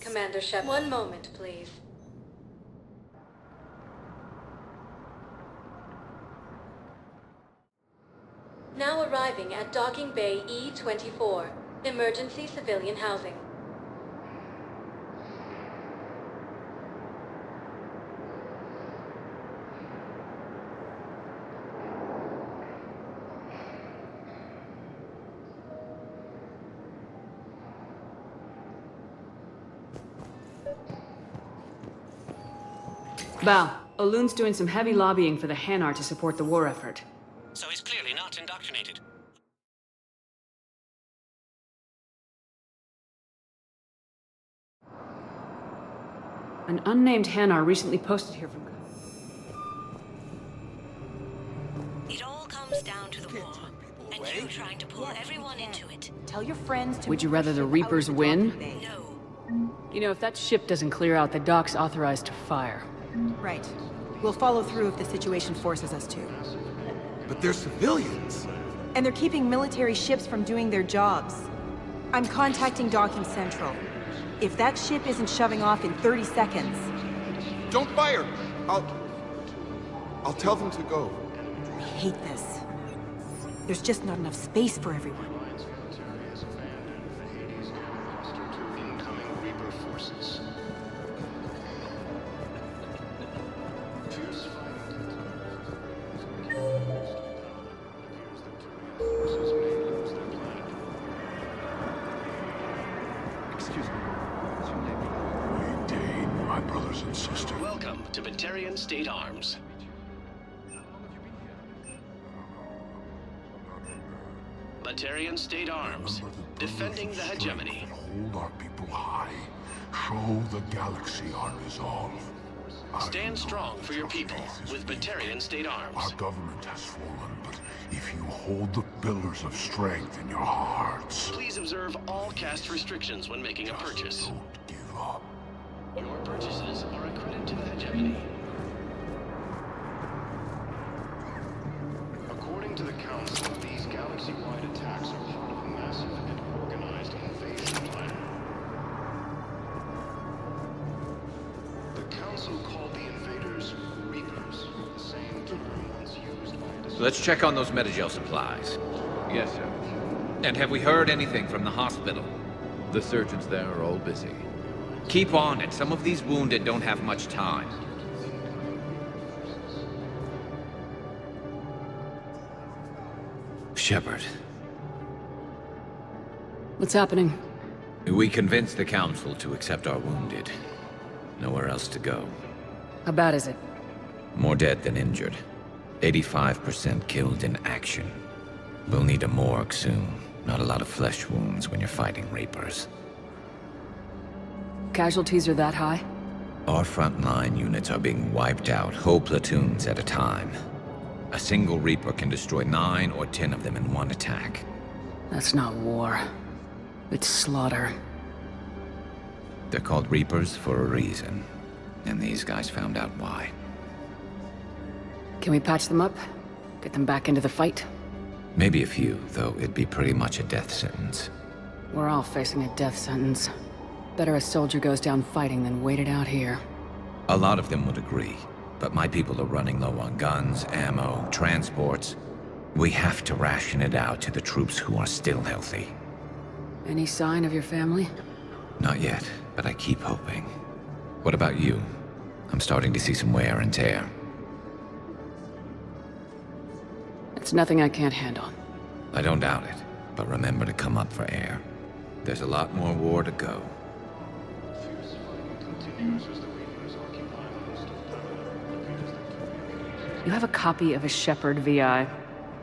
Commander Shepard. One moment, please. Now arriving at Docking Bay E-24, emergency civilian housing. Val, O'Loon's doing some heavy lobbying for the Hanar to support the war effort. So he's clearly not indoctrinated. An unnamed Hanar recently posted here from... It all comes down to the war, and you trying to pull everyone into it. Tell your friends to... Would you rather the Reapers win? No. You know, if that ship doesn't clear out, the dock's authorized to fire. Right. We'll follow through if the situation forces us to. But they're civilians. And they're keeping military ships from doing their jobs. I'm contacting Docking Central. If that ship isn't shoving off in 30 seconds... Don't fire! I'll tell them to go. I hate this. There's just not enough space for everyone. Welcome to Batarian State Arms. Batarian State Arms, defending the hegemony. Hold our people high. Show the galaxy our resolve. Stand strong for your people with Batarian State Arms. Our government has fallen, but if you hold the pillars of strength in your hearts... Please observe all caste restrictions when making a purchase. Don't give up. Your purchases are a credit to the hegemony. According to the Council, these galaxy-wide attacks are part of a massive and organized invasion plan. The Council called the invaders Reapers, the same term once used by... Let's check on those Metagel supplies. Yes, sir. And have we heard anything from the hospital? The surgeons there are all busy. Keep on it. Some of these wounded don't have much time. Shepard. What's happening? We convinced the Council to accept our wounded. Nowhere else to go. How bad is it? More dead than injured. 85% killed in action. We'll need a morgue soon. Not a lot of flesh wounds when you're fighting Reapers. Casualties are that high? Our frontline units are being wiped out, whole platoons at a time. A single Reaper can destroy 9 or 10 of them in one attack. That's not war. It's slaughter. They're called Reapers for a reason. And these guys found out why. Can we patch them up? Get them back into the fight? Maybe a few, though it'd be pretty much a death sentence. We're all facing a death sentence. Better a soldier goes down fighting than wait it out here. A lot of them would agree, but my people are running low on guns, ammo, transports. We have to ration it out to the troops who are still healthy. Any sign of your family? Not yet, but I keep hoping. What about you? I'm starting to see some wear and tear. It's nothing I can't handle. I don't doubt it, but remember to come up for air. There's a lot more war to go. You have a copy of a Shepard VI.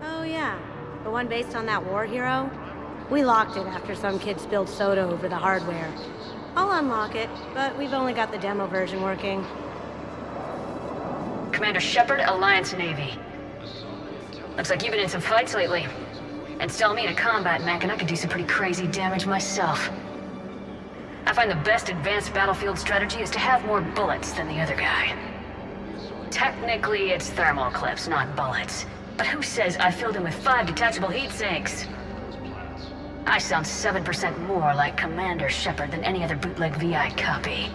Oh yeah, the one based on that war hero? We locked it after some kid spilled soda over the hardware. I'll unlock it, but we've only got the demo version working. Commander Shepard, Alliance Navy. Looks like you've been in some fights lately. Install me in a combat mech and I can do some pretty crazy damage myself. I find the best advanced battlefield strategy is to have more bullets than the other guy. Technically, it's thermal clips, not bullets. But who says I filled him with 5 detachable heat sinks? I sound 7% more like Commander Shepard than any other bootleg VI copy.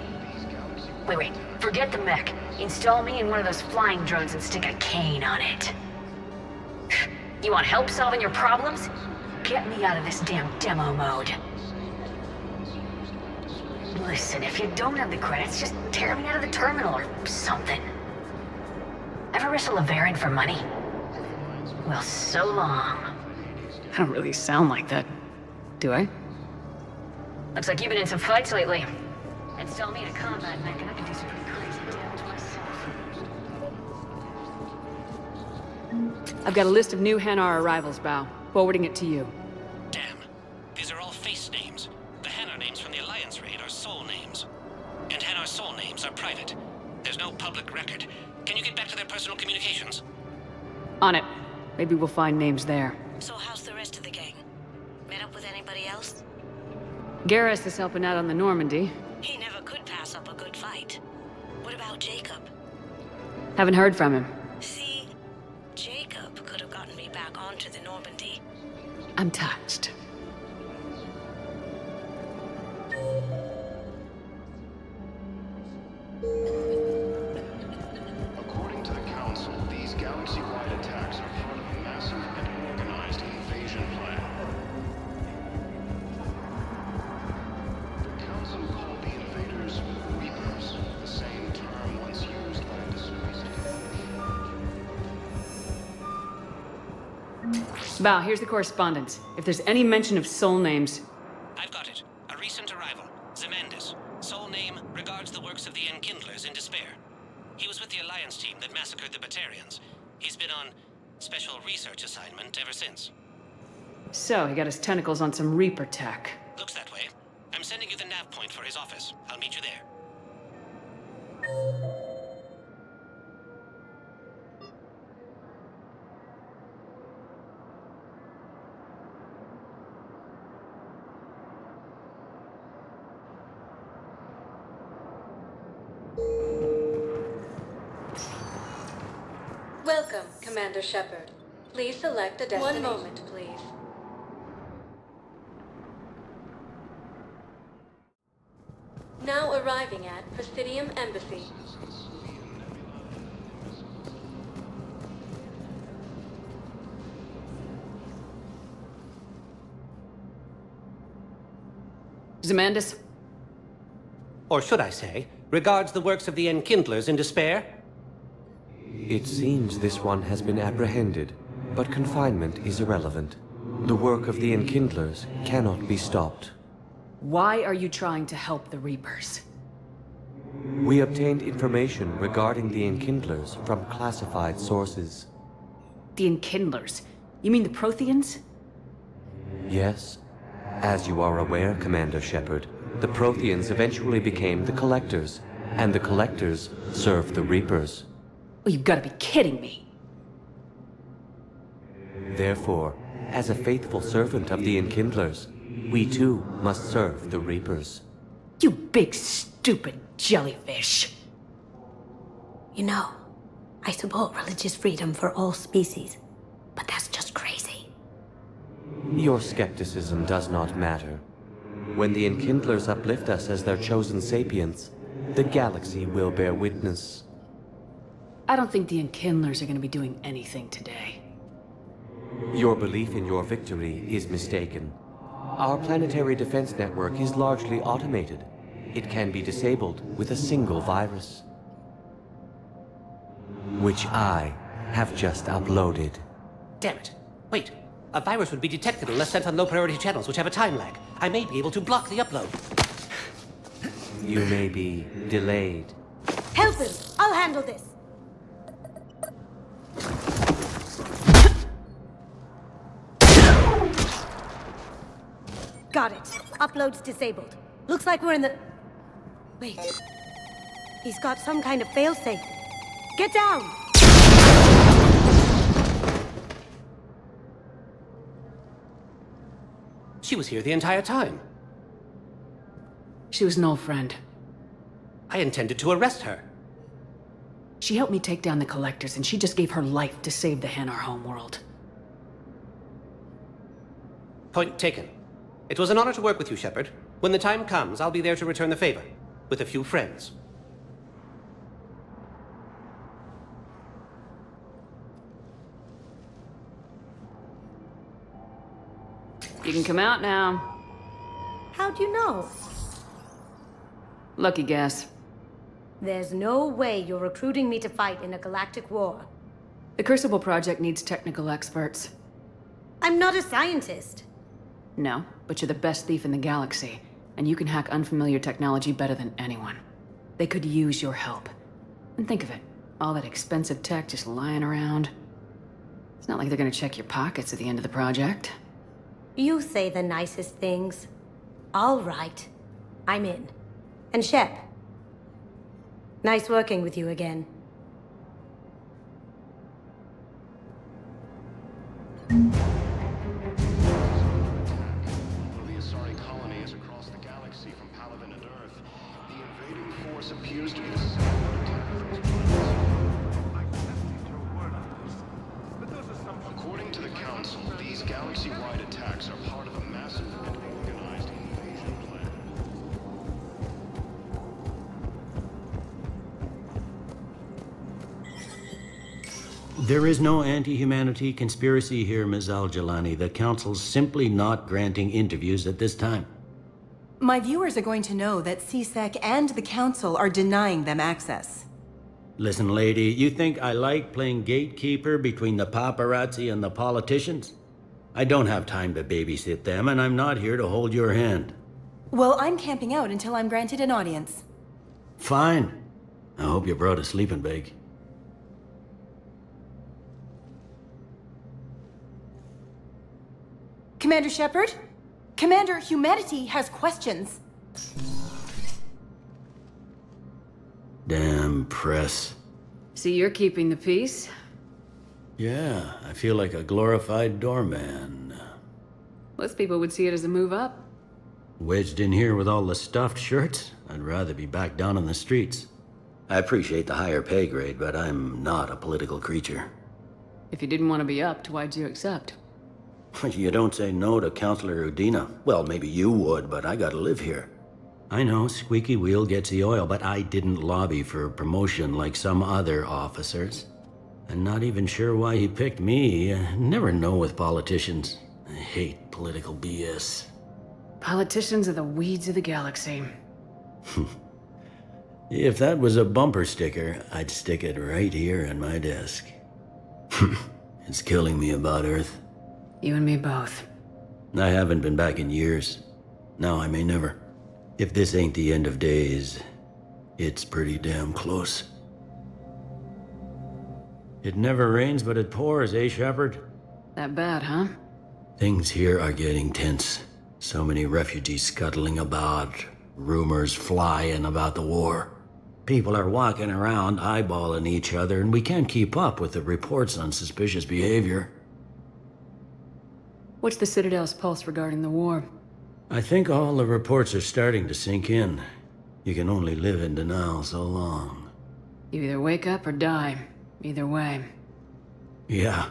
Wait. Forget the mech. Install me in one of those flying drones and stick a cane on it. You want help solving your problems? Get me out of this damn demo mode. Listen, if you don't have the credits, just tear me out of the terminal or something. Ever wrestle a Varren for money? Well, so long. I don't really sound like that, do I? Looks like you've been in some fights lately. Install me in a combat mech and I can do some pretty crazy damage myself. I've got a list of new Hanar arrivals, Bao. Forwarding it to you. Damn. These are all face names. The Hanar names from the Alliance raid are soul names. And Hanar soul names are private. There's no public record. Can you get back to their personal communications? On it. Maybe we'll find names there. So how's the rest of the gang? Met up with anybody else? Garrus is helping out on the Normandy. He never could pass up a good fight. What about Jacob? Haven't heard from him. See, Jacob could have gotten me back onto the Normandy. I'm touched. According to the Council, these galaxy-wide attacks are part of a massive and organized invasion plan. The Council called the invaders Reapers, the same term once used by a disgraced Bao, here's the correspondence. If there's any mention of soul names... I've got it. A recent arrival. Zemandis. Soul name regards the works of the Enkindlers in despair. He was with the Alliance team that massacred the Batarians. He's been on special research assignment ever since. So, he got his tentacles on some Reaper tech. Looks that way. I'm sending you the nav point for his office. I'll meet you there. Welcome, Commander Shepard. Please select a destination. One moment, please. Now arriving at Presidium Embassy. Zemandis? Or should I say, regards the works of the Enkindlers in despair? It seems this one has been apprehended, but confinement is irrelevant. The work of the Enkindlers cannot be stopped. Why are you trying to help the Reapers? We obtained information regarding the Enkindlers from classified sources. The Enkindlers? You mean the Protheans? Yes. As you are aware, Commander Shepard, the Protheans eventually became the Collectors, and the Collectors served the Reapers. Oh, you've got to be kidding me. Therefore, as a faithful servant of the Enkindlers, we too must serve the Reapers. You big stupid jellyfish. You know, I support religious freedom for all species, but that's just crazy. Your skepticism does not matter. When the Enkindlers uplift us as their chosen sapients, the galaxy will bear witness. I don't think the Enkindlers are going to be doing anything today. Your belief in your victory is mistaken. Our planetary defense network is largely automated. It can be disabled with a single virus, which I have just uploaded. Damn it. Wait. A virus would be detected unless sent on low-priority channels, which have a time lag. I may be able to block the upload. You may be delayed. Help him! I'll handle this! Got it. Upload's disabled. Looks like we're in the... Wait. He's got some kind of failsafe. Get down! She was here the entire time. She was an old friend. I intended to arrest her. She helped me take down the Collectors, and she just gave her life to save the Hanar homeworld. Point taken. It was an honor to work with you, Shepard. When the time comes, I'll be there to return the favor. With a few friends. You can come out now. How'd you know? Lucky guess. There's no way you're recruiting me to fight in a galactic war. The Crucible Project needs technical experts. I'm not a scientist. No, but you're the best thief in the galaxy, and you can hack unfamiliar technology better than anyone. They could use your help. And think of it, all that expensive tech just lying around. It's not like they're gonna check your pockets at the end of the project. You say the nicest things. All right. I'm in. And Shep. Nice working with you again. One of the Asari colonies across the galaxy from Paladin and Earth. The invading force appears to be the same attack from its planets. According to the Council, these galaxy-wide attacks are part of a massive and organized invasion plan. There is no anti-humanity conspiracy here, Ms. Al-Jalani. The Council's simply not granting interviews at this time. My viewers are going to know that CSEC and the Council are denying them access. Listen, lady, you think I like playing gatekeeper between the paparazzi and the politicians? I don't have time to babysit them, and I'm not here to hold your hand. Well, I'm camping out until I'm granted an audience. Fine. I hope you brought a sleeping bag. Commander Shepard? Commander, humanity has questions. Damn press. See, you're keeping the peace. Yeah, I feel like a glorified doorman. Most people would see it as a move up. Wedged in here with all the stuffed shirts? I'd rather be back down on the streets. I appreciate the higher pay grade, but I'm not a political creature. If you didn't want to be upped, why'd you accept? You don't say no to Counselor Udina. Well, maybe you would, but I gotta live here. I know, squeaky wheel gets the oil, but I didn't lobby for promotion like some other officers. I'm not even sure why he picked me. I never know with politicians. I hate political BS. Politicians are the weeds of the galaxy. If that was a bumper sticker, I'd stick it right here on my desk. It's killing me about Earth. You and me both. I haven't been back in years. Now I may never. If this ain't the end of days, it's pretty damn close. It never rains, but it pours, eh, Shepard? That bad, huh? Things here are getting tense. So many refugees scuttling about, rumors flying about the war. People are walking around eyeballing each other, and we can't keep up with the reports on suspicious behavior. What's the Citadel's pulse regarding the war? I think all the reports are starting to sink in. You can only live in denial so long. You either wake up or die. Either way. Yeah.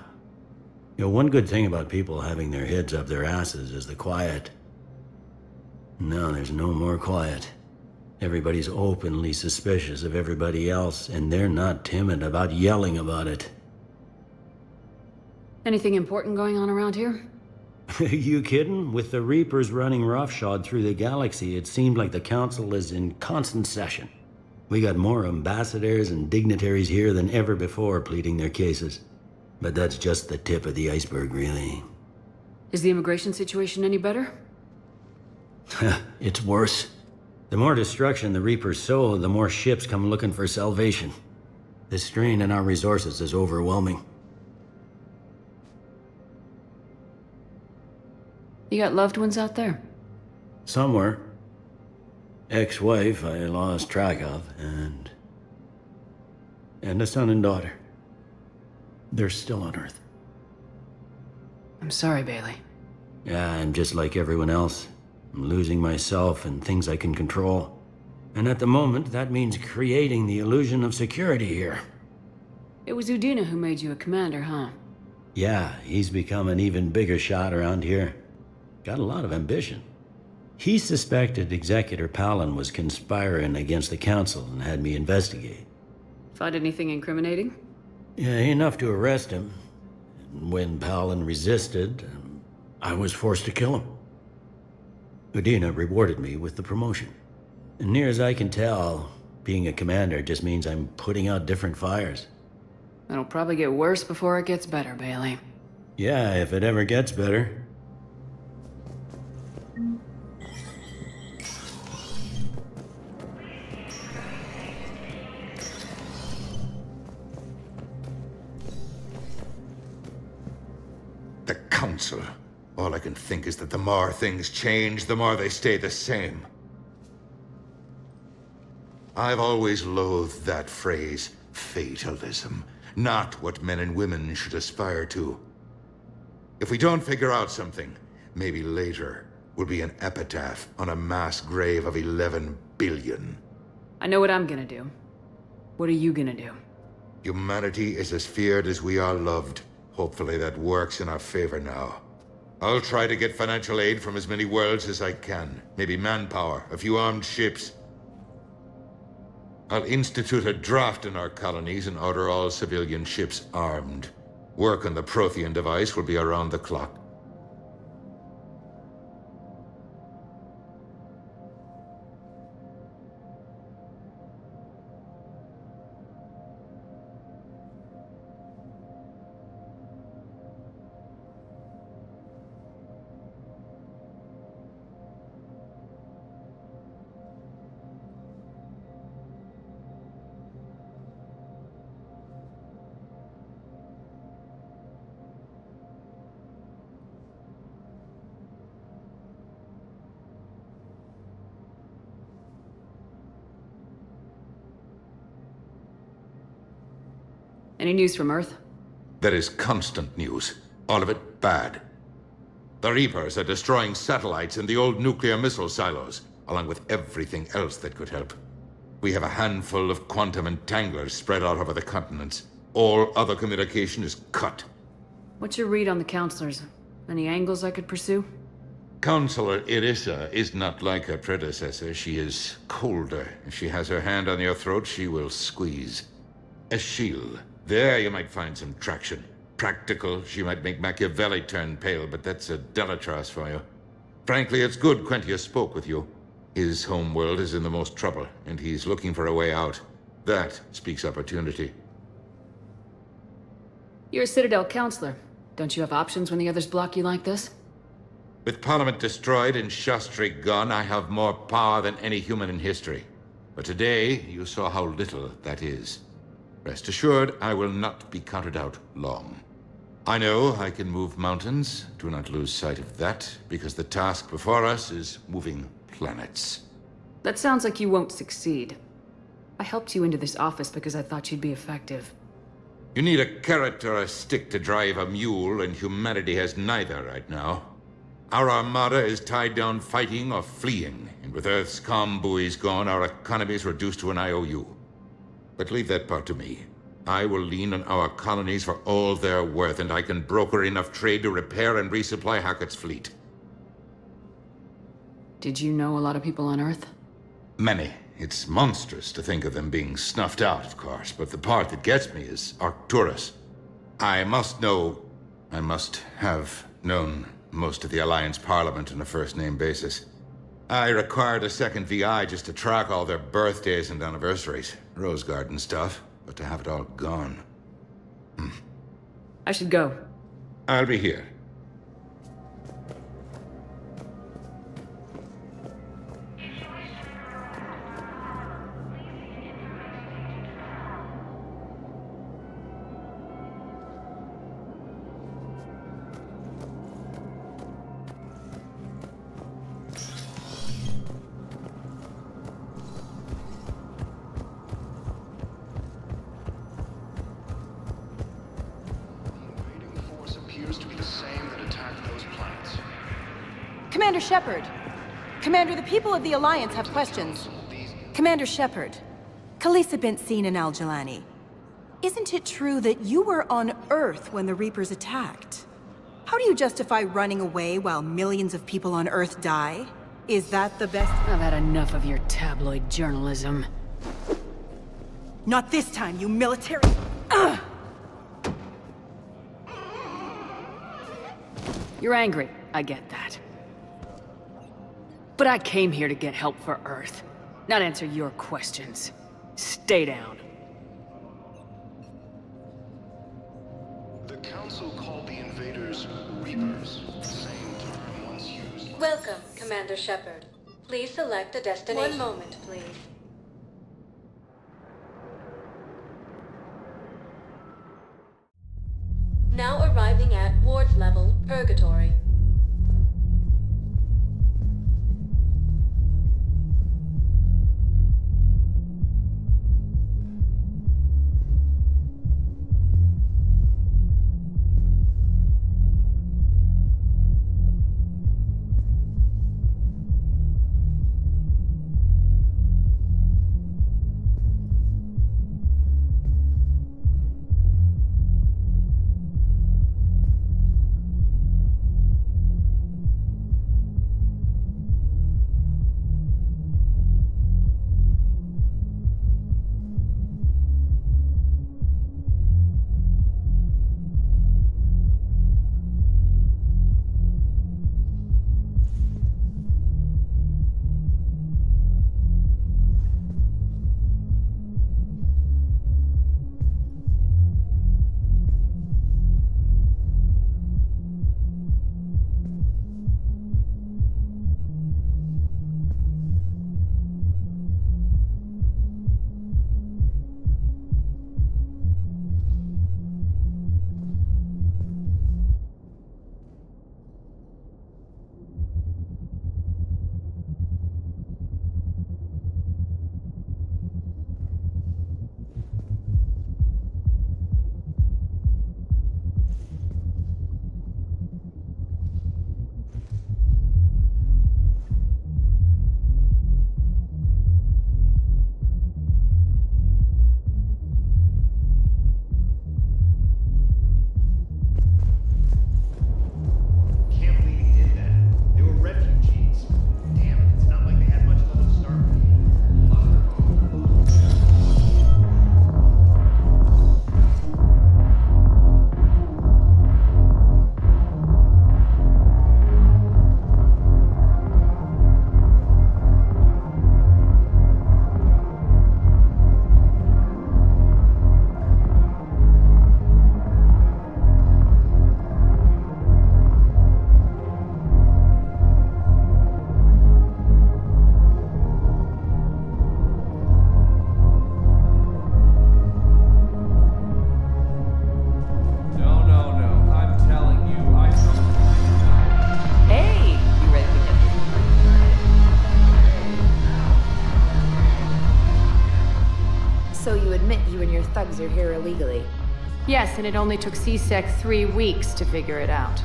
You know, one good thing about people having their heads up their asses is the quiet. Now there's no more quiet. Everybody's openly suspicious of everybody else, and they're not timid about yelling about it. Anything important going on around here? You kidding? With the Reapers running roughshod through the galaxy, it seemed like the Council is in constant session. We got more ambassadors and dignitaries here than ever before pleading their cases. But that's just the tip of the iceberg, really. Is the immigration situation any better? It's worse. The more destruction the Reapers sow, the more ships come looking for salvation. The strain on our resources is overwhelming. You got loved ones out there? Somewhere. Ex-wife I lost track of, and a son and daughter. They're still on Earth. I'm sorry, Bailey. Yeah, I'm just like everyone else. I'm losing myself and things I can control. And at the moment, that means creating the illusion of security here. It was Udina who made you a commander, huh? Yeah, he's become an even bigger shot around here. Got a lot of ambition. He suspected Executor Palin was conspiring against the Council and had me investigate. Find anything incriminating? Yeah, enough to arrest him. And when Palin resisted, I was forced to kill him. Udina rewarded me with the promotion. And near as I can tell, being a commander just means I'm putting out different fires. It'll probably get worse before it gets better, Bailey. Yeah, if it ever gets better. The Council. All I can think is that the more things change, the more they stay the same. I've always loathed that phrase, fatalism. Not what men and women should aspire to. If we don't figure out something, maybe later will be an epitaph on a mass grave of 11 billion. I know what I'm gonna do. What are you gonna do? Humanity is as feared as we are loved. Hopefully that works in our favor now. I'll try to get financial aid from as many worlds as I can. Maybe manpower, a few armed ships. I'll institute a draft in our colonies and order all civilian ships armed. Work on the Prothean device will be around the clock. Any news from Earth? There is constant news. All of it bad. The Reapers are destroying satellites and the old nuclear missile silos, along with everything else that could help. We have a handful of quantum entanglers spread out over the continents. All other communication is cut. What's your read on the counselors? Any angles I could pursue? Counselor Irissa is not like her predecessor. She is colder. If she has her hand on your throat, she will squeeze. Eschil. There you might find some traction. Practical, she might make Machiavelli turn pale, but that's a Delatras for you. Frankly, it's good Quentius spoke with you. His home world is in the most trouble, and he's looking for a way out. That speaks opportunity. You're a Citadel counselor. Don't you have options when the others block you like this? With Parliament destroyed and Shastri gone, I have more power than any human in history. But today, you saw how little that is. Rest assured, I will not be counted out long. I know I can move mountains. Do not lose sight of that, because the task before us is moving planets. That sounds like you won't succeed. I helped you into this office because I thought you'd be effective. You need a carrot or a stick to drive a mule, and humanity has neither right now. Our armada is tied down fighting or fleeing, and with Earth's comm buoys gone, our economy is reduced to an IOU. But leave that part to me. I will lean on our colonies for all they're worth, and I can broker enough trade to repair and resupply Hackett's fleet. Did you know a lot of people on Earth? Many. It's monstrous to think of them being snuffed out, of course, but the part that gets me is Arcturus. I must have known most of the Alliance Parliament on a first-name basis. I required a second VI just to track all their birthdays and anniversaries. Rose Garden stuff, but to have it all gone. I should go. I'll be here. Commander Shepard! Commander, the people of the Alliance have questions. Commander Shepard, Khalisah bint Sin and Al-Jelani. Isn't it true that you were on Earth when the Reapers attacked? How do you justify running away while millions of people on Earth die? Is that the best? I've had enough of your tabloid journalism. Not this time, you military... You're angry, I get that. But I came here to get help for Earth, not answer your questions. Stay down. The Council called the invaders Reapers, the same term once used. Welcome, Commander Shepard. Please select a destination. 1 moment, please. Now arriving at Ward's level, Purgatory. thugs are here illegally. Yes, and it only took C-Sec 3 weeks to figure it out.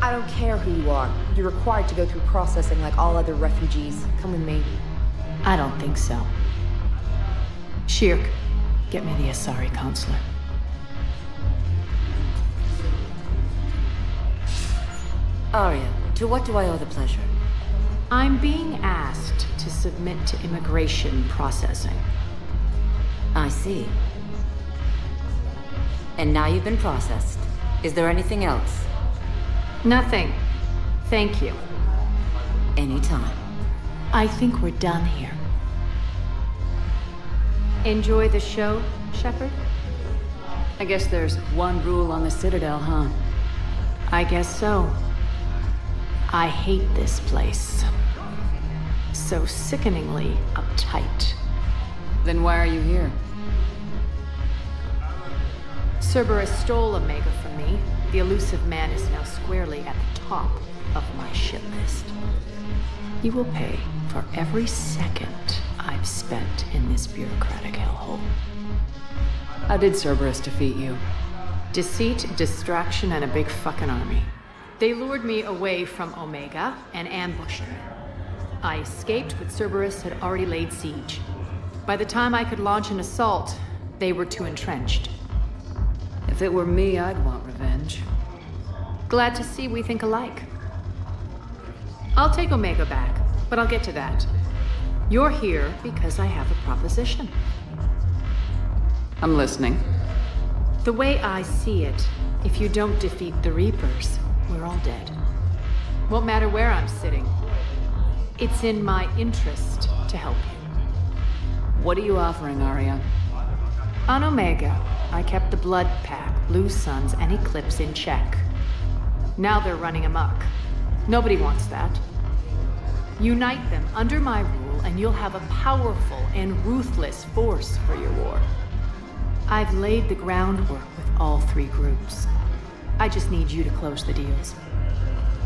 I don't care who you are. You're required to go through processing like all other refugees. Come with me. I don't think so. Shirk, get me the Asari consulate. Arya, to what do I owe the pleasure? I'm being asked to submit to immigration processing. I see. And now you've been processed. Is there anything else? Nothing. Thank you. Anytime. I think we're done here. Enjoy the show, Shepard? I guess there's one rule on the Citadel, huh? I guess so. I hate this place. So sickeningly uptight. Then why are you here? Cerberus stole Omega from me. The elusive man is now squarely at the top of my shit list. He will pay for every second I've spent in this bureaucratic hellhole. How did Cerberus defeat you? Deceit, distraction, and a big fucking army. They lured me away from Omega and ambushed me. I escaped, but Cerberus had already laid siege. By the time I could launch an assault, they were too entrenched. If it were me, I'd want revenge. Glad to see we think alike. I'll take Omega back, but I'll get to that. You're here because I have a proposition. I'm listening. The way I see it, if you don't defeat the Reapers, we're all dead. Won't matter where I'm sitting. It's in my interest to help you. What are you offering, Arya? On Omega, I kept the Blood Pack, Blue Suns, and Eclipse in check. Now they're running amok. Nobody wants that. Unite them under my rule, and you'll have a powerful and ruthless force for your war. I've laid the groundwork with all three groups. I just need you to close the deals.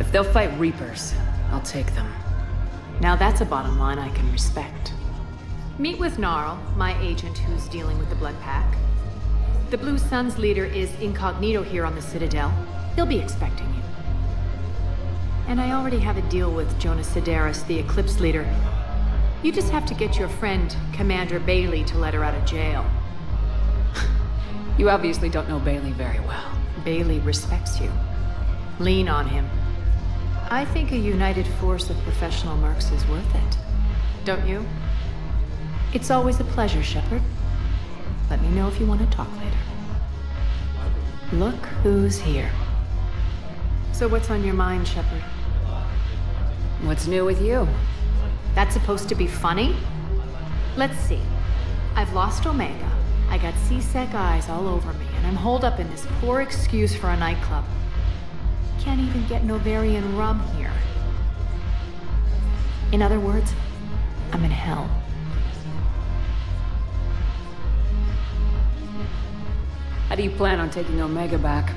If they'll fight Reapers, I'll take them. Now that's a bottom line I can respect. Meet with Gnarl, my agent who's dealing with the Blood Pack. The Blue Suns leader is incognito here on the Citadel. He'll be expecting you. And I already have a deal with Jonas Sidaris, the Eclipse leader. You just have to get your friend, Commander Bailey, to let her out of jail. You obviously don't know Bailey very well. Bailey respects you. Lean on him. I think a united force of professional mercs is worth it. Don't you? It's always a pleasure, Shepard. Let me know if you want to talk later. Look who's here. So what's on your mind, Shepard? What's new with you? That's supposed to be funny? Let's see. I've lost Omega. I got C-Sec eyes all over me, and I'm holed up in this poor excuse for a nightclub. Can't even get Novarian rum here. In other words, I'm in hell. How do you plan on taking Omega back?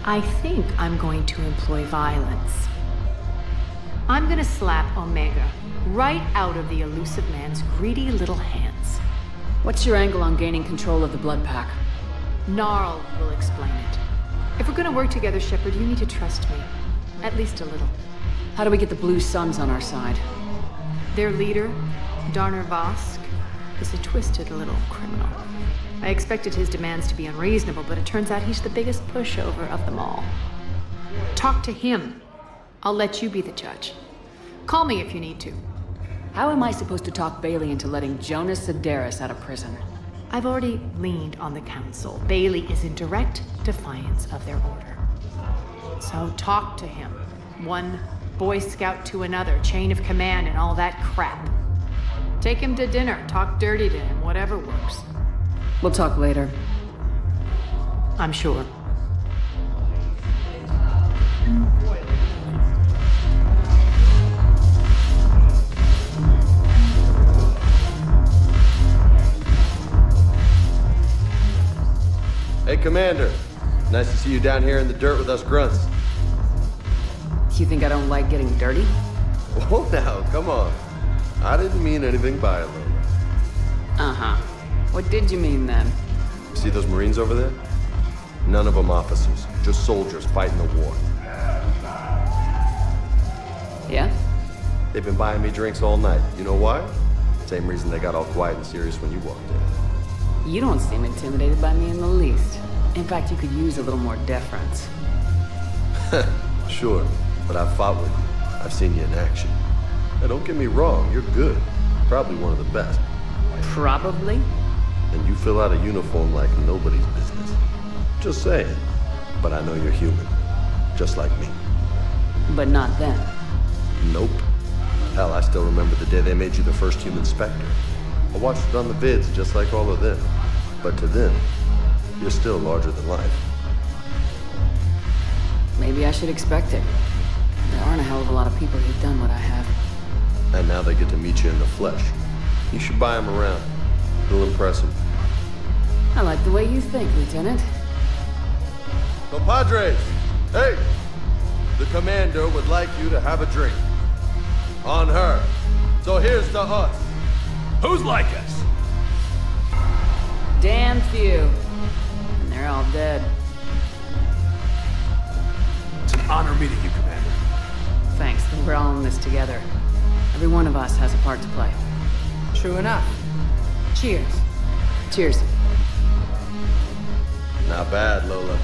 I think I'm going to employ violence. I'm gonna slap Omega right out of the elusive man's greedy little hands. What's your angle on gaining control of the Blood Pack? Gnarl will explain it. If we're gonna work together, Shepard, you need to trust me. At least a little. How do we get the Blue Suns on our side? Their leader, Darner Vosk, is a twisted little criminal. I expected his demands to be unreasonable, but it turns out he's the biggest pushover of them all. Talk to him. I'll let you be the judge. Call me if you need to. How am I supposed to talk Bailey into letting Jonas Sidaris out of prison? I've already leaned on the council. Bailey is in direct defiance of their order. So talk to him. One Boy Scout to another, chain of command and all that crap. Take him to dinner, talk dirty to him, whatever works. We'll talk later. I'm sure. Hey, Commander. Nice to see you down here in the dirt with us grunts. You think I don't like getting dirty? Whoa, now, come on. I didn't mean anything by it, Lola. Uh-huh. What did you mean, then? See those Marines over there? None of them officers, just soldiers fighting the war. Yeah? They've been buying me drinks all night. You know why? Same reason they got all quiet and serious when you walked in. You don't seem intimidated by me in the least. In fact, you could use a little more deference. Sure, but I've fought with you. I've seen you in action. Now, don't get me wrong, you're good. Probably one of the best. Probably? And you fill out a uniform like nobody's business. Just saying. But I know you're human. Just like me. But not then. Nope. Hell, I still remember the day they made you the first human Spectre. I watched it on the vids just like all of them. But to them, you're still larger than life. Maybe I should expect it. There aren't a hell of a lot of people who've done what I have. And now they get to meet you in the flesh. You should buy them around. It'll impress them. I like the way you think, Lieutenant. Compadres! Hey! The commander would like you to have a drink. On her. So here's to us. Who's like us? Damn few. And they're all dead. It's an honor meeting you, Commander. Thanks, we're all in this together. Every one of us has a part to play. True enough. Cheers. Cheers. Not bad, Lola.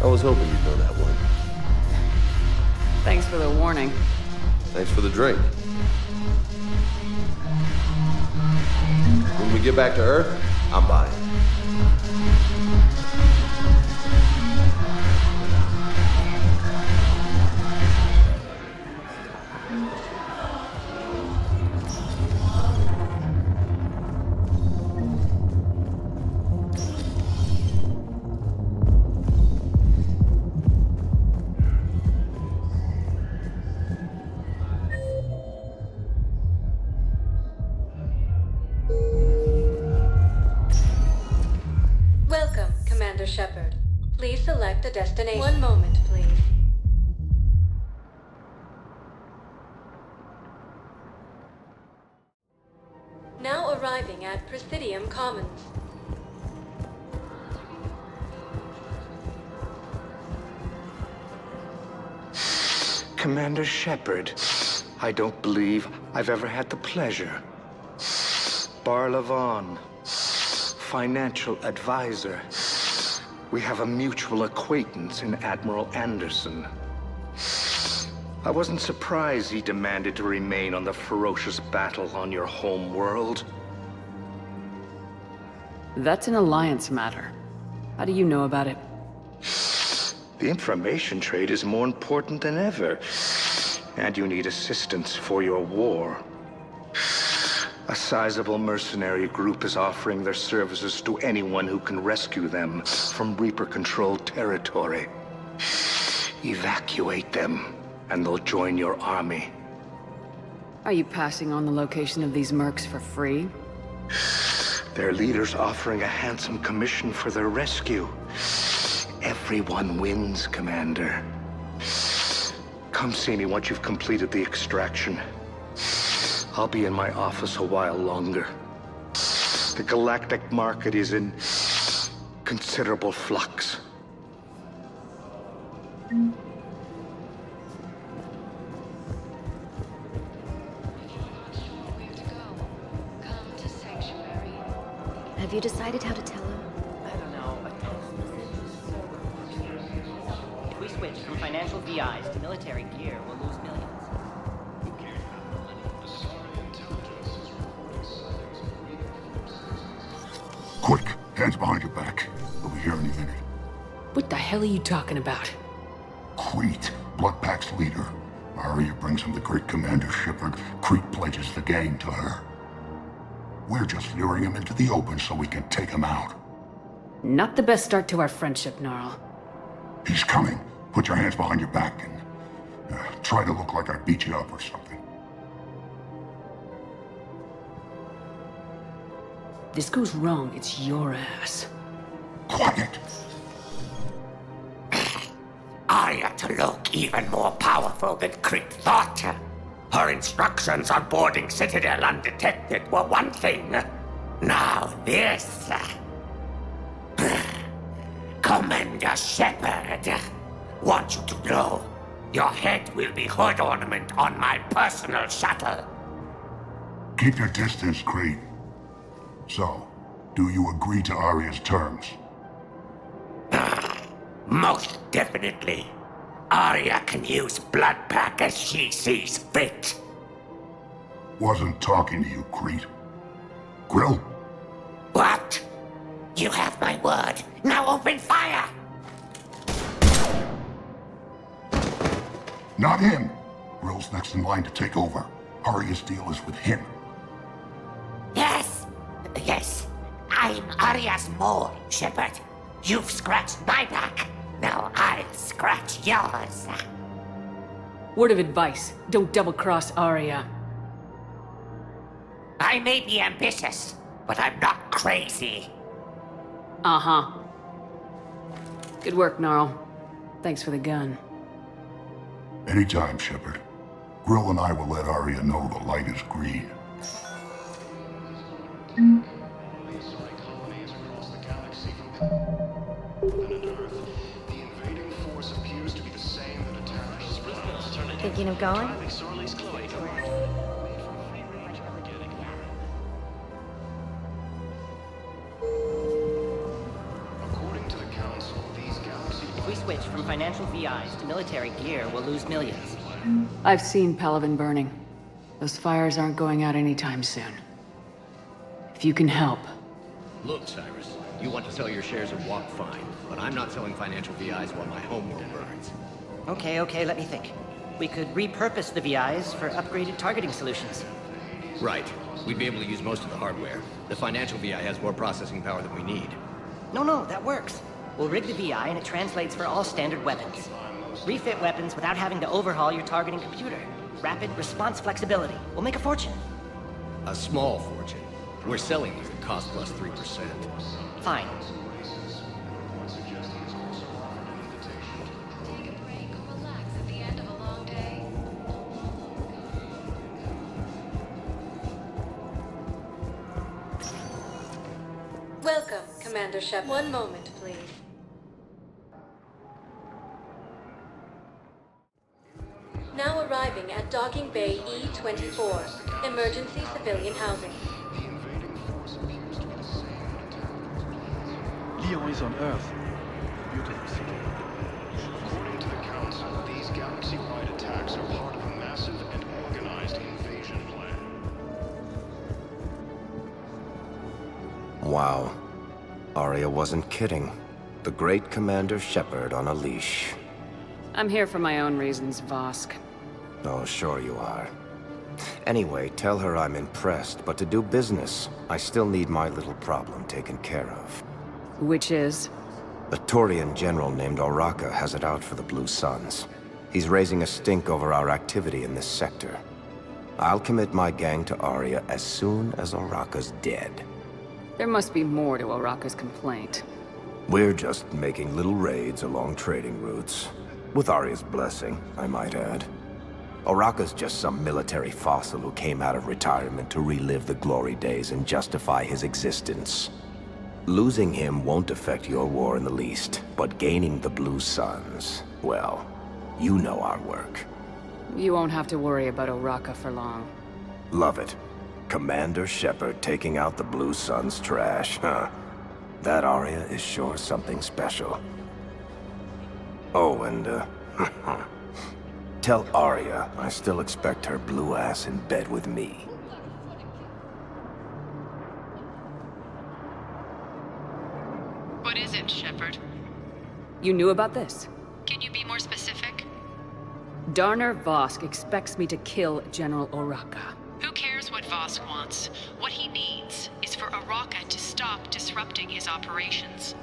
I was hoping you'd know that one. Thanks for the warning. Thanks for the drink. When we get back to Earth, I'm buying. Welcome, Commander Shepard. Please select a destination. One moment, please. Now arriving at Presidium Commons. Commander Shepard, I don't believe I've ever had the pleasure. Barlavon, financial advisor. We have a mutual acquaintance in Admiral Anderson. I wasn't surprised he demanded to remain on the ferocious battle on your home world. That's an Alliance matter. How do you know about it? The information trade is more important than ever, and you need assistance for your war. A sizable mercenary group is offering their services to anyone who can rescue them from Reaper-controlled territory. Evacuate them, and they'll join your army. Are you passing on the location of these mercs for free? Their leader's offering a handsome commission for their rescue. Everyone wins, Commander. Come see me once you've completed the extraction. I'll be in my office a while longer. The galactic market is in considerable flux. Have you decided how to tell him? I don't know. If we switch from financial VIs to military gear, we'll lose millions. Quick, hands behind your back. We'll be here any minute. What the hell are you talking about? Crete, Bloodpack's leader. Arya brings him the great Commander Shepard. Crete pledges the gang to her. We're just luring him into the open so we can take him out. Not the best start to our friendship, Gnarl. He's coming. Put your hands behind your back and try to look like I beat you up or something. This goes wrong, it's your ass. Quiet! Arya to look even more powerful than Crete thought. Her instructions on boarding Citadel undetected were one thing. Now this. Commander Shepard, want you to know, your head will be hood ornament on my personal shuttle. Keep your distance, Crete. So, do you agree to Arya's terms? Most definitely. Arya can use Bloodpack as she sees fit. Wasn't talking to you, Crete. Grill? What? You have my word. Now open fire! Not him! Grill's next in line to take over. Arya's deal is with him. Yes. I'm Arya's mole, Shepard. You've scratched my back. Now I'll scratch yours. Word of advice, don't double-cross Arya. I may be ambitious, but I'm not crazy. Uh-huh. Good work, Gnarl. Thanks for the gun. Anytime, Shepard. Grill and I will let Arya know the light is green. Thinking of going? If we switch from financial VIs to military gear, we'll lose millions. I've seen Palaven burning. Those fires aren't going out anytime soon. If you can help. Look, Cyrus, you want to sell your shares of Walk fine, but I'm not selling financial VIs while my homeworld burns. Okay, let me think. We could repurpose the VIs for upgraded targeting solutions. Right. We'd be able to use most of the hardware. The financial VI has more processing power than we need. No, that works. We'll rig the VI and it translates for all standard weapons. Refit weapons without having to overhaul your targeting computer. Rapid response flexibility. We'll make a fortune. A small fortune. We're selling you at cost plus 3%. Fine. Welcome, Commander Shepard. One moment, please. Now arriving at Docking Bay E-24, emergency civilian housing. Leon is on Earth. Beautiful city. According to the Council, these galaxy-wide attacks are part of a massive and organized invasion plan. Wow. Aria wasn't kidding. The great Commander Shepard on a leash. I'm here for my own reasons, Vosk. Oh, sure you are. Anyway, tell her I'm impressed, but to do business, I still need my little problem taken care of. Which is? A Turian general named Oraka has it out for the Blue Suns. He's raising a stink over our activity in this sector. I'll commit my gang to Aria as soon as Oraka's dead. There must be more to Oraka's complaint. We're just making little raids along trading routes. With Aria's blessing, I might add. Oraka's just some military fossil who came out of retirement to relive the glory days and justify his existence. Losing him won't affect your war in the least, but gaining the Blue Suns, well, you know our work. You won't have to worry about Oraka for long. Love it. Commander Shepard taking out the Blue Suns trash, huh? That Aria is sure something special. Oh, and, tell Aria I still expect her blue ass in bed with me. What is it, Shepard? You knew about this? Can you be more specific? Darner Vosk expects me to kill General Oraka. Who cares what Vosk wants? What he needs is for Oraka to stop disrupting his operations.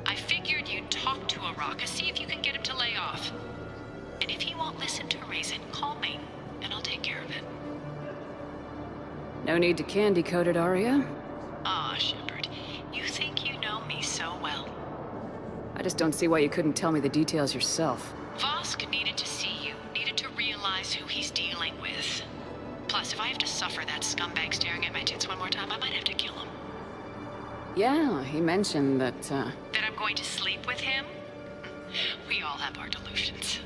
I figured you'd talk to Oraka, see if you can get him to lay off. And if he won't listen to reason, call me, and I'll take care of it. No need to candy coat it, Aria. Ah, Shepard, you think you know me so well. I just don't see why you couldn't tell me the details yourself. Vosk needed to see you, needed to realize who he's dealing with. Plus, if I have to suffer that scumbag staring at my tits one more time, I might have to kill him. Yeah, he mentioned that, That I'm going to sleep with him? We all have our delusions.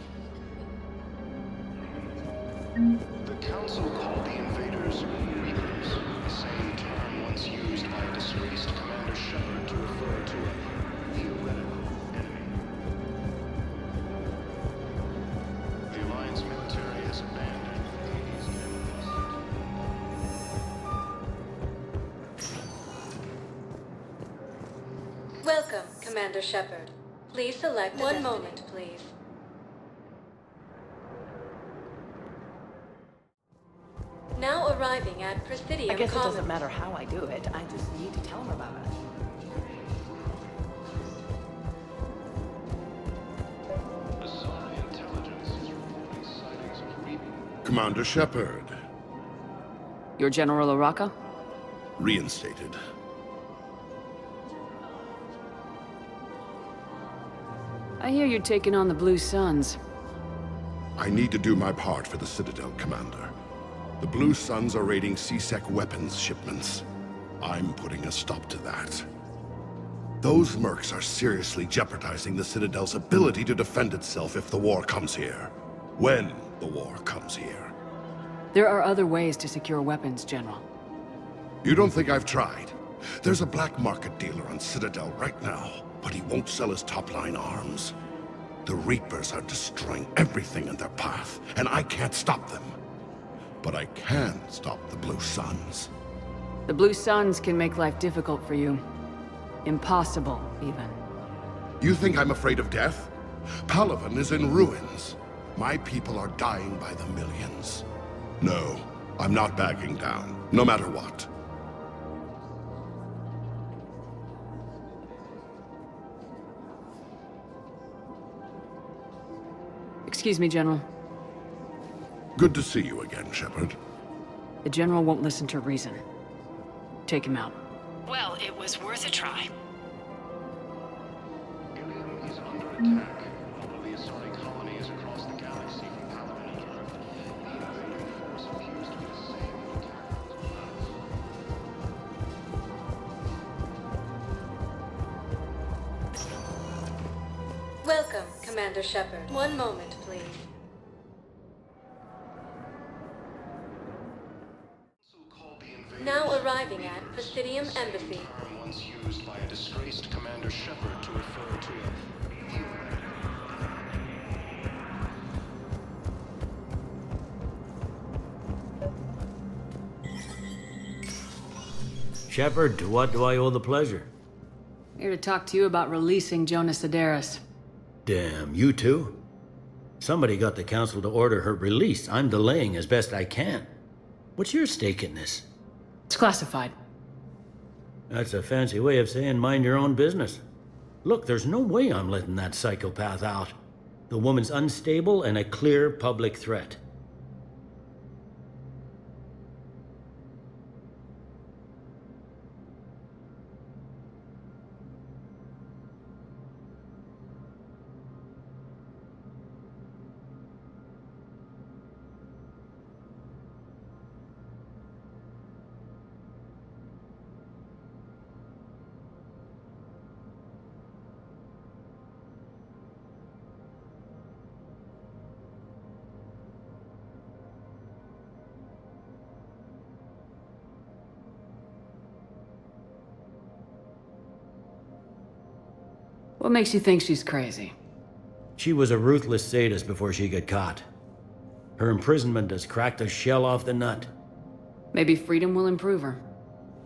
The Council called the invaders Reapers, the same term once used by a disgraced Commander Shepard to refer to a theoretical enemy. The Alliance military has abandoned these enemies. Welcome, Commander Shepard. Please select one moment, please. Now arriving at Presidium I guess it Commons. doesn't matter how I do it. I just need to tell him about it. Commander Shepard. You're General Oraka? Reinstated. I hear you're taking on the Blue Suns. I need to do my part for the Citadel, Commander. The Blue Suns are raiding C-Sec weapons shipments. I'm putting a stop to that. Those mercs are seriously jeopardizing the Citadel's ability to defend itself if the war comes here. When the war comes here. There are other ways to secure weapons, General. You don't think I've tried? There's a black market dealer on Citadel right now, but he won't sell his top-line arms. The Reapers are destroying everything in their path, and I can't stop them. But I can stop the Blue Suns. The Blue Suns can make life difficult for you. Impossible, even. You think I'm afraid of death? Palaven is in ruins. My people are dying by the millions. No, I'm not backing down, no matter what. Excuse me, General. Good to see you again, Shepard. The General won't listen to reason. Take him out. Well, it was worth a try. Ilium is under attack. All of the Asari colonies across the galaxy from Palaven and Earth. The invading force appears to be the same attack. Welcome, Commander Shepard. One moment, please. Now arriving at Presidium Embassy. Term once used by a disgraced Commander Shepard to refer to a... Shepard, to what do I owe the pleasure? Here to talk to you about releasing Jonas Sederis. Damn, you too? Somebody got the Council to order her release. I'm delaying as best I can. What's your stake in this? It's classified. That's a fancy way of saying mind your own business. Look, there's no way I'm letting that psychopath out. The woman's unstable and a clear public threat. What makes you think she's crazy? She was a ruthless sadist before she got caught. Her imprisonment has cracked the shell off the nut. Maybe freedom will improve her.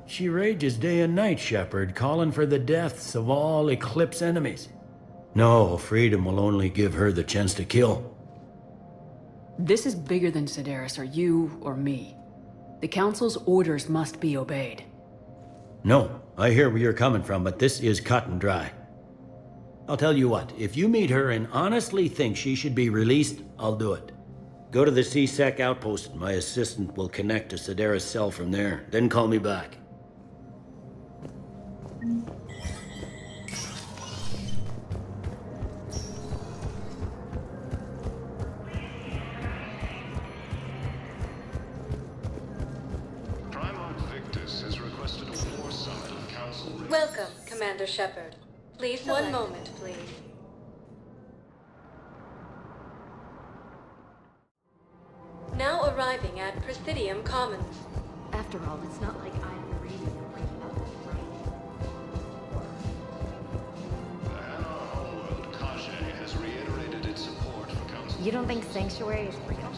She rages day and night, Shepard, calling for the deaths of all Eclipse enemies. No, freedom will only give her the chance to kill. This is bigger than Sederis or you or me. The Council's orders must be obeyed. No, I hear where you're coming from, but this is cut and dry. I'll tell you what, if you meet her and honestly think she should be released, I'll do it. Go to the C-Sec outpost. My assistant will connect to Sederis' cell from there. Then call me back. Primarch Victus has requested a war summit of Council... Welcome, Commander Shepard. Please select. One moment, please. Now arriving at Presidium Commons. After all, it's not like I'm the reason you're breaking up with me, right? The Hanar homeworld, Kajay, has reiterated its support for Council... You don't think Sanctuary is real?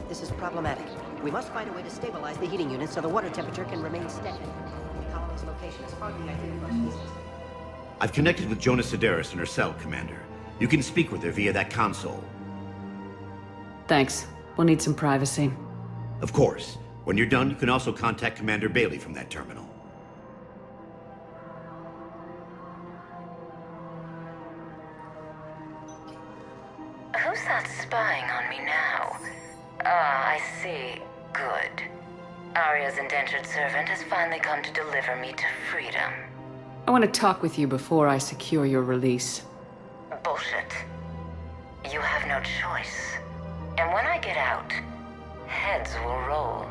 This is problematic. We must find a way to stabilize the heating unit so the water temperature can remain steady. The colony's location is hardly ideal for Jesus. I've connected with Jonas Sederis in her cell, Commander. You can speak with her via that console. Thanks. We'll need some privacy. Of course. When you're done, you can also contact Commander Bailey from that terminal. Who's that spying on me now? Ah, I see. Good. Arya's indentured servant has finally come to deliver me to freedom. I want to talk with you before I secure your release. Bullshit. You have no choice. And when I get out, heads will roll.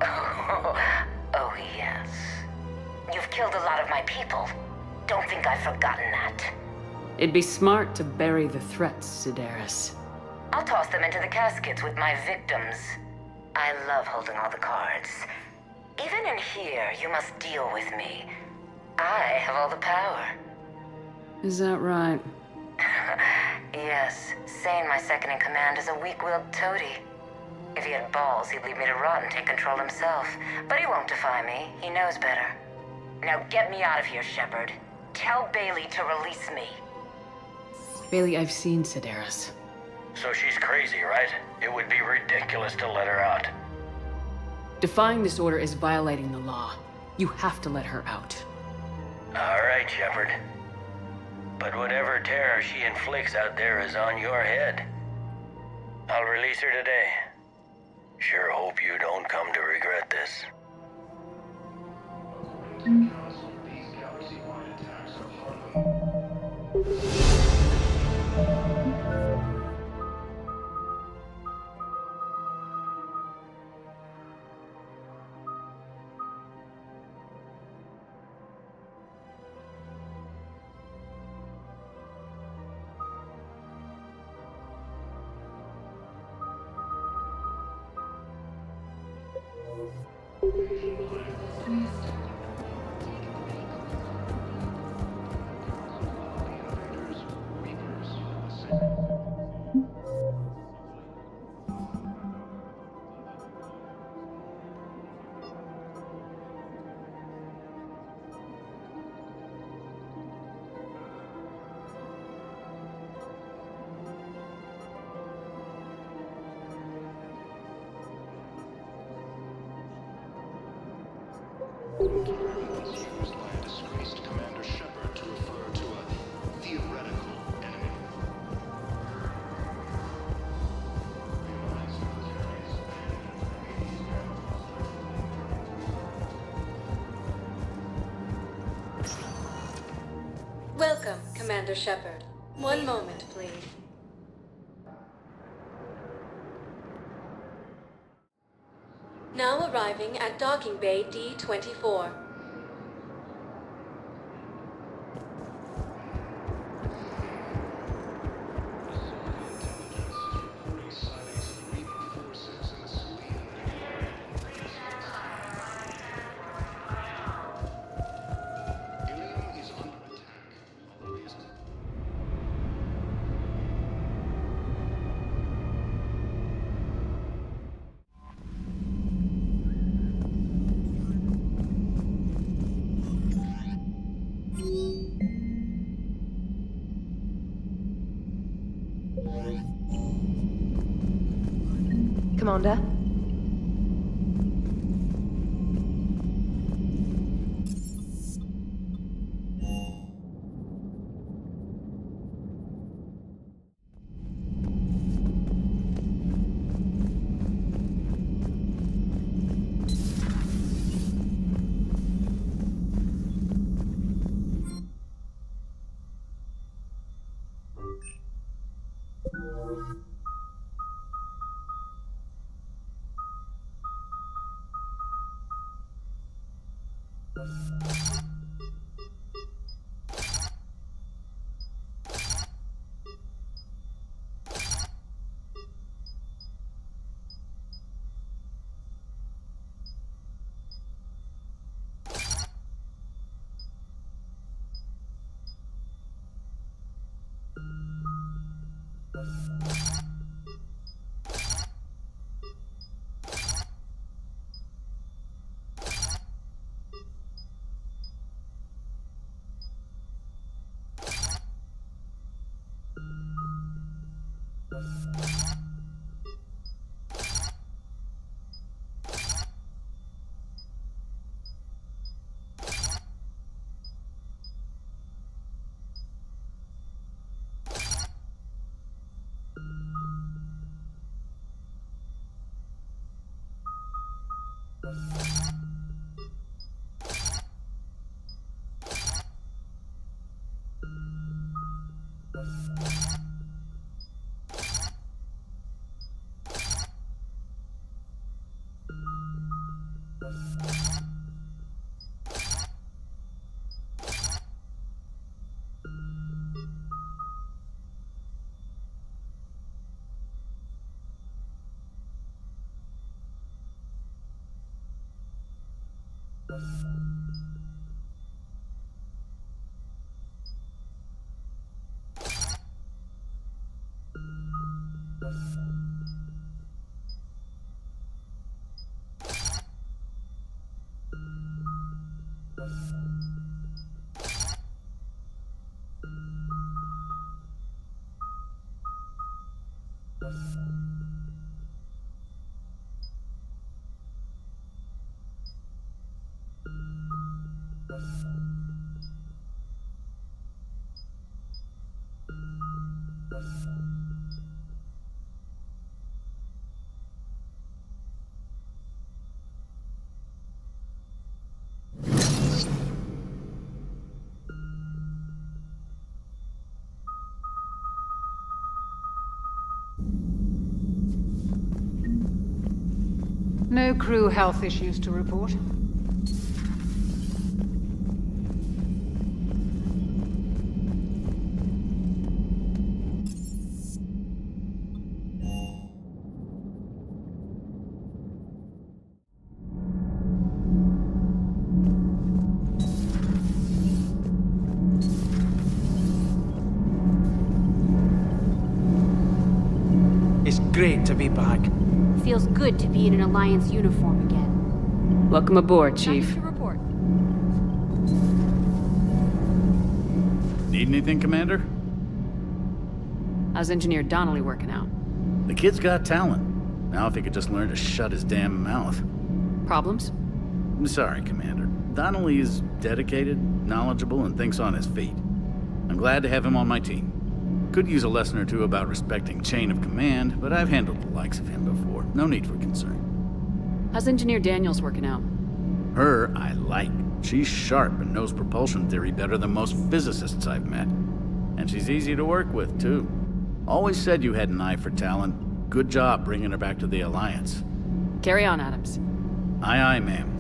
Oh yes. You've killed a lot of my people. Don't think I've forgotten that. It'd be smart to bury the threats, Sederis. I'll toss them into the caskets with my victims. I love holding all the cards. Even in here, you must deal with me. I have all the power. Is that right? Yes, Sane, my second-in-command, is a weak-willed toady. If he had balls, he'd leave me to rot and take control himself. But he won't defy me. He knows better. Now get me out of here, Shepard. Tell Bailey to release me. Bailey, I've seen Sedaris. So she's crazy, right? It would be ridiculous to let her out. Defying this order is violating the law. You have to let her out. All right, Shepard. But whatever terror she inflicts out there is on your head. I'll release her today. Sure hope you don't come to regret this. Used by a disgraced Commander Shepard to refer to a theoretical enemy. Welcome, Commander Shepard. One moment, please. Now arriving at Docking Bay D-24. Commander? No crew health issues to report. It's great to be back. Feels good to be in an Alliance uniform again. Welcome aboard, Chief. Nothing to report. Need anything, Commander? How's Engineer Donnelly working out? The kid's got talent. Now if he could just learn to shut his damn mouth. Problems? I'm sorry, Commander. Donnelly is dedicated, knowledgeable, and thinks on his feet. I'm glad to have him on my team. Could use a lesson or two about respecting chain of command, but I've handled the likes of him before. No need for concern. How's Engineer Daniels working out? Her, I like. She's sharp and knows propulsion theory better than most physicists I've met. And she's easy to work with, too. Always said you had an eye for talent. Good job bringing her back to the Alliance. Carry on, Adams. Aye, aye, ma'am.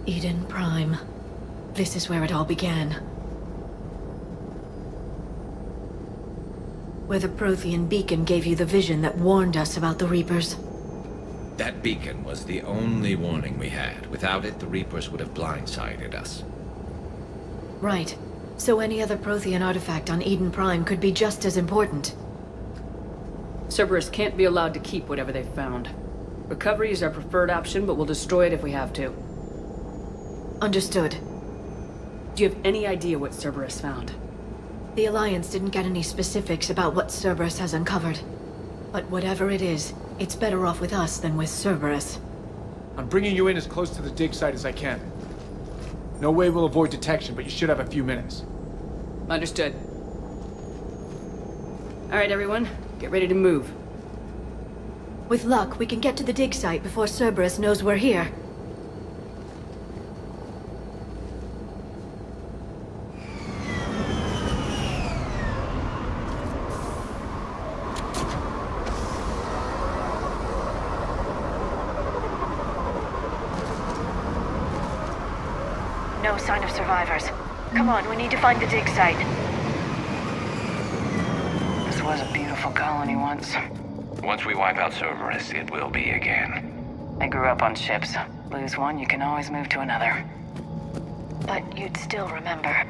Eden Prime. This is where it all began. Where the Prothean beacon gave you the vision that warned us about the Reapers. That beacon was the only warning we had. Without it, the Reapers would have blindsided us. Right. So any other Prothean artifact on Eden Prime could be just as important. Cerberus can't be allowed to keep whatever they've found. Recovery is our preferred option, but we'll destroy it if we have to. Understood. Do you have any idea what Cerberus found? The Alliance didn't get any specifics about what Cerberus has uncovered. But whatever it is, it's better off with us than with Cerberus. I'm bringing you in as close to the dig site as I can. No way we'll avoid detection, but you should have a few minutes. Understood. Alright, everyone. Get ready to move. With luck, we can get to the dig site before Cerberus knows we're here. No sign of survivors. Come on, we need to find the dig site. This was a beautiful colony once. Once we wipe out Cerberus, it will be again. I grew up on ships. Lose one, you can always move to another. But you'd still remember.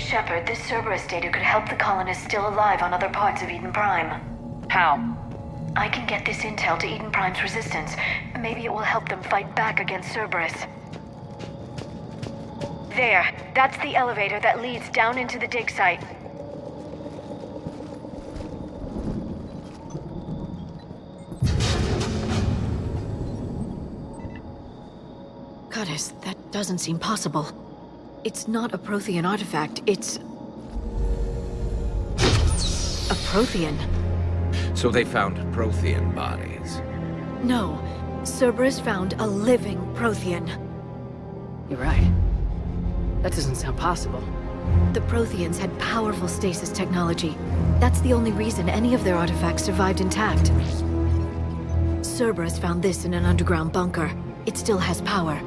Shepard, this Cerberus data could help the colonists still alive on other parts of Eden Prime. How? I can get this intel to Eden Prime's resistance. Maybe it will help them fight back against Cerberus. There. That's the elevator that leads down into the dig site. Curtis, that doesn't seem possible. It's not a Prothean artifact, it's... a Prothean. So they found Prothean bodies. No. Cerberus found a living Prothean. You're right. That doesn't sound possible. The Protheans had powerful stasis technology. That's the only reason any of their artifacts survived intact. Cerberus found this in an underground bunker. It still has power.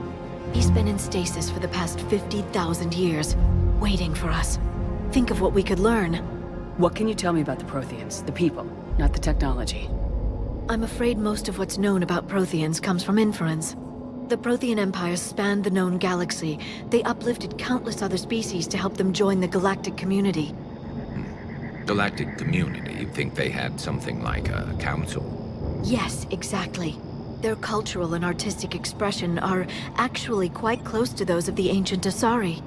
He's been in stasis for the past 50,000 years, waiting for us. Think of what we could learn. What can you tell me about the Protheans? The people, not the technology. I'm afraid most of what's known about Protheans comes from inference. The Prothean Empire spanned the known galaxy. They uplifted countless other species to help them join the galactic community. Galactic community? You think they had something like a council? Yes, exactly. Their cultural and artistic expression are actually quite close to those of the ancient Asari.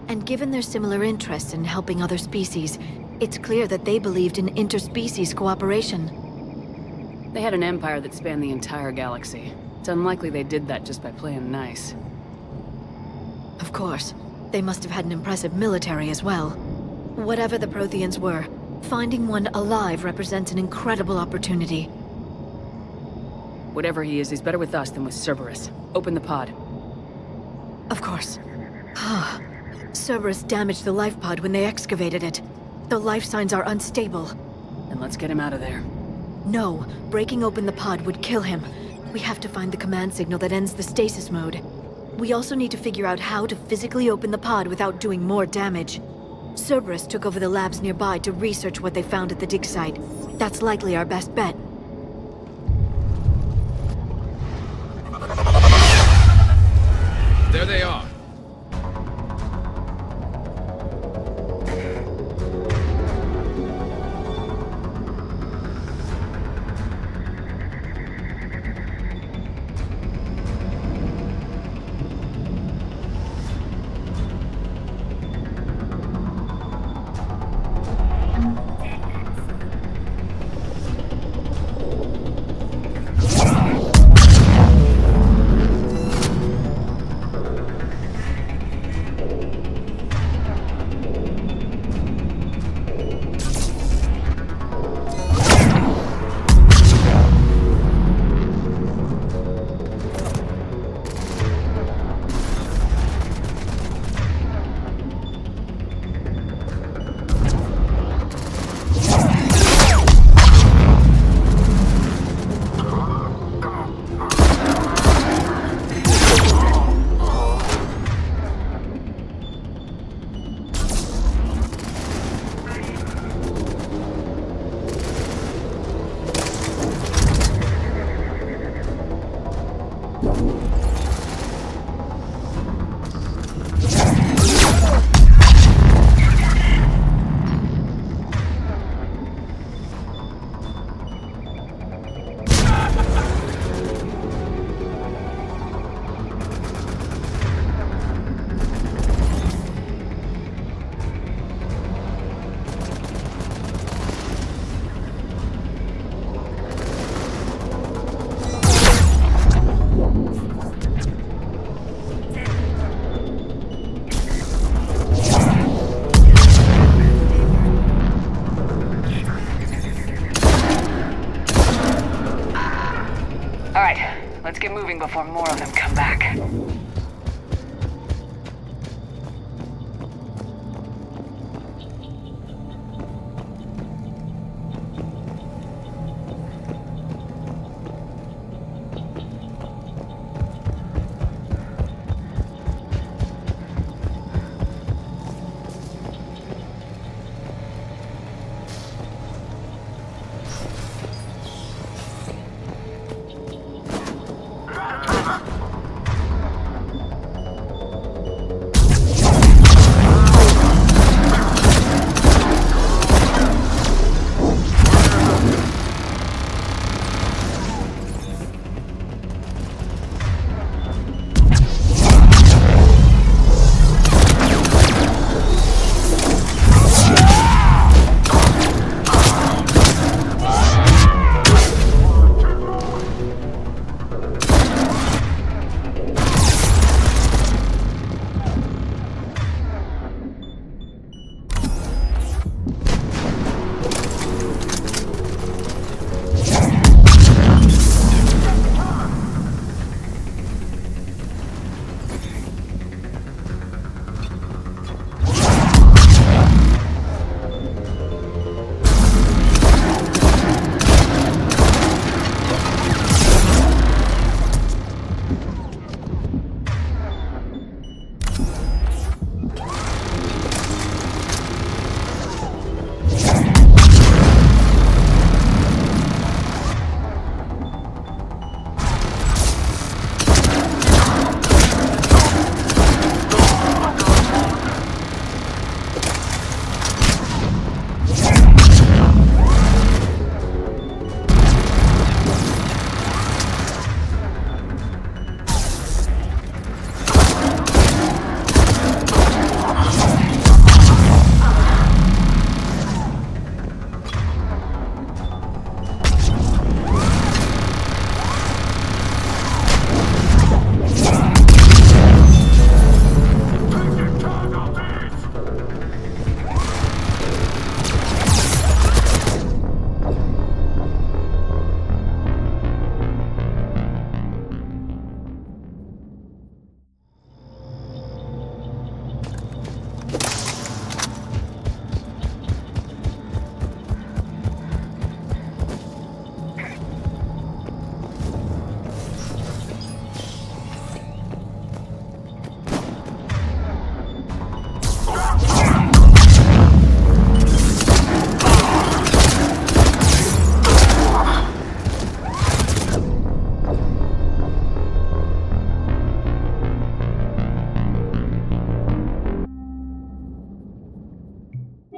And given their similar interests in helping other species, it's clear that they believed in interspecies cooperation. They had an empire that spanned the entire galaxy. It's unlikely they did that just by playing nice. Of course. They must have had an impressive military as well. Whatever the Protheans were, finding one alive represents an incredible opportunity. Whatever he is, he's better with us than with Cerberus. Open the pod. Of course. Cerberus damaged the life pod when they excavated it. The life signs are unstable. Then let's get him out of there. No, breaking open the pod would kill him. We have to find the command signal that ends the stasis mode. We also need to figure out how to physically open the pod without doing more damage. Cerberus took over the labs nearby to research what they found at the dig site. That's likely our best bet. There they are. Let's get moving before more of them come back.